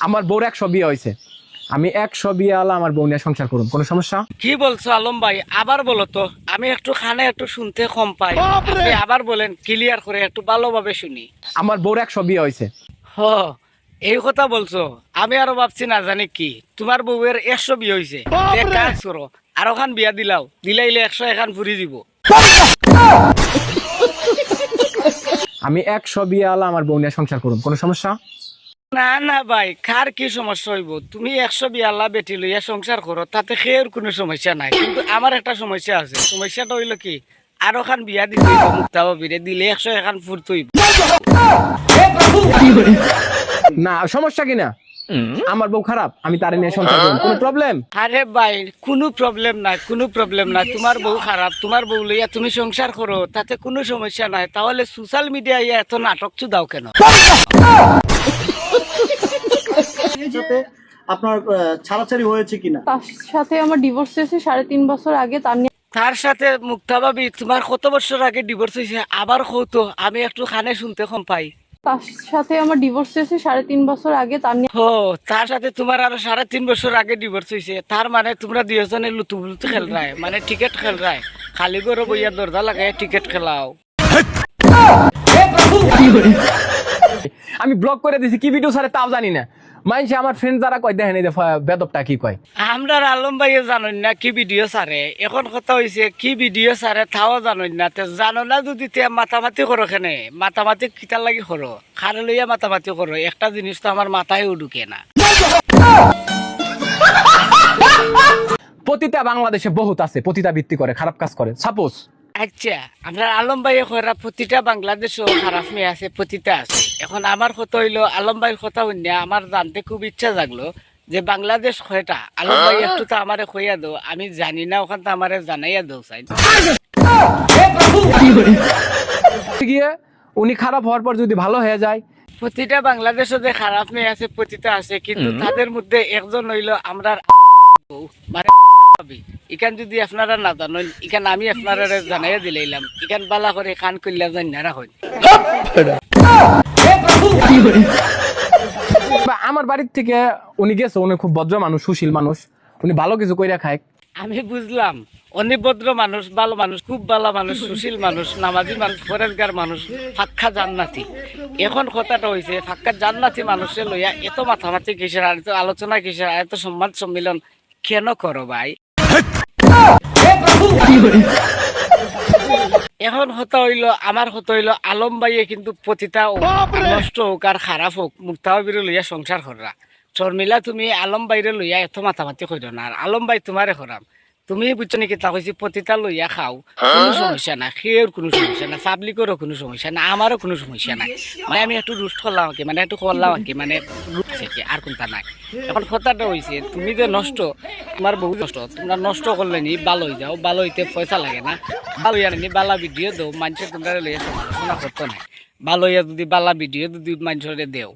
আমার বউর 100 বিয়ে হয়েছে, আমি 100 বিয়ে আলা আমার বউ নিয়ে সংসার করুন, কোনো সমস্যা? কি বলছো আলম ভাই? আবার বলো তো, আমি একটু খানে একটু শুনতে কম পাই। আপনি আবার বলেন, ক্লিয়ার করে একটু ভালোভাবে শুনি। আমার বউর 100 বিয়ে হয়েছে। হ, এই কথা বলছো? আমি আরো ভাবছি না জানি কি তোমার বউয়ের 100 বিয়ে হয়েছে। কাজ করো, আরো খান বিয়া দিলাইলে 100 এখান ফুরি দিব। আমি 100 বিয়ে আলা আমার বউ নিয়ে সংসার করুন, কোনো সমস্যা? না না ভাই, কার কি সমস্যা হইব? তুমি 100 বিয়া আল্লাহ বেটি লইয়া সংসার করো, তাতে খেয়ের কোনো সমস্যা নাই। কিন্তু আমার একটা সমস্যা আছে। সমস্যাটা হইলো কি, আরো খান বিয়া দিতে হইব, মুক্তা ভাবিরে দিলে 100 এখান ফুরতে হইব। না, সমস্যা কি না? আমার বউ খারাপ, আমি তারে নিয়ে সংসার করুন, কোনো প্রবলেম? আরে ভাই, কোনো প্রবলেম নাই, কোনো প্রবলেম নাই। তোমার বউ খারাপ, তোমার বউ লইয়া তুমি সংসার করো, তাতে কোনো সমস্যা নাই। তাহলে সোশ্যাল মিডিয়ায় এত নাটক দাও কেন? সাথে আপনার ছাড়াছাড়ি হয়েছে কিনা? তার সাথে আমার ডিভোর্স হয়েছে 3.5 বছর আগে। তার সাথে মুক্তা ভাবি তোমার কত বছর আগে ডিভোর্স হয়েছে? আবার কৌতো, আমি একটু খানে শুনতে কম পাই। তার সাথে আমার ডিভোর্স হয়েছে 3.5 বছর আগে। হো, তার সাথে তোমার আরো 3.5 বছর আগে ডিভোর্স হয়েছে। তার মানে তোমরা দুজনে লুতুবুলুতু খেল রায়, মানে টিকেট খেল রায়। খালি করে বইয়া দরজা লাগাই টিকেট খেলাও। আমি ব্লক করে দিছি, কি ভিডিও ছাড়ে তাও জানি না। মাইনছে আমার ফ্রেন্ড যারা কয় দেখেন এই বেদবটা কি কয়। আমরা আলম ভাইয়ে জানেন না কি ভিডিও সারে। এখন কথা হয়েছে কি ভিডিও সারে তাও জানেন না। জানো না যদি তে মাতামাতি করো, কেনে মাতামাতি কিতার লাগি করো, খারে লইয়া মাতামাতি করো। একটা জিনিস তো আমার মাথায় উঠুকে না। পতিতা বাংলাদেশে বহুত আছে, পতিতা ভিত্তি করে খারাপ কাজ করে। সাপোজ আচ্ছা, আমরা আলম ভাইয়ে কইরা প্রতিটা বাংলাদেশও খারাপ মেয়ে আছে, প্রতিটা আছে। এখন আমার কথা হইলো, আলম ভাইয়ের কথা হইনা আমার জানতে খুব ইচ্ছা জাগলো যে বাংলাদেশ কয়টা। আলম ভাই একটু তো আমারে কইয়া দো, আমি জানি না, ওখান তো আমারে জানাইয়া দো চাই। গিয়ে উনি খারাপ হওয়ার পর যদি ভালো হয়ে যায়। প্রতিটা বাংলাদেশে যে খারাপ মেয়ে আছে, প্রতিটা আছে, কিন্তু তাদের মধ্যে একজন হইলো আমরা বউ, মানে ভাবি। ইখান যদি আপনারা না জানেন, ইখান আমি আপনারা জানাইয়া দিলাইলাম। ইখান বালা করে খান কইলা জানি না রাখুন। আমার বাড়ির থেকে উনি গেছে, উনি খুব ভদ্র মানুষ, সুশীল মানুষ, উনি ভালো কিছু কইরা খায়। আমি বুঝলাম অনেক ভদ্র মানুষ, ভালো মানুষ, খুব ভালো মানুষ, সুশীল মানুষ, নামাজি মানুষ, ফরেজগার মানুষ, ফাক্কা জান্নাতি। এখন কথাটা হয়েছে, ফাক্কা জান্নাতি মানুষের লইয়া এত মাথামাতি কিসের, আর এত আলোচনা কিসের, আর এত সম্মান সম্মিলন কেন করো ভাই? এখন হতা হইলো, আমার হতা হইলো, আলম ভাইয়ে কিন্তু পতিতা নষ্ট হোক আর খারাপ হোক, মুক্তা ভাবিরে লইয়া সংসার করা। শর্মিলা, তুমি আলম ভাইরে লইয়া এত মাথামাতি কইর না। আর আলম ভাই তোমারে করাম, তুমি বুঝছো নাকি তা কইছি পতিতা লইয়া খাও, কোনো সমস্যা না। খেয়ের কোনো সমস্যা না, পাবলিকেরও কোনো সমস্যা না, আমারও কোনো সমস্যা নাই। মানে আমি একটু রুস্ট করলাম আর কি, মানে একটু করলাম আর কি, মানে রুট থেকে আর কোনটা নাই। এখন কথাটা হয়েছে, তুমি যে নষ্ট, তোমার বহু নষ্ট, তোমরা নষ্ট করলে নি ভালো হয়ে যাও, ভালো হইতে পয়সা লাগে না। ভালো হইয়া নি বালা ভিডিও দেও, মানুষের তোমরা লইয়া সমালোচনা করতো নাই। ভালো হইয়া যদি বালা ভিডিও যদি মানুষের দেও,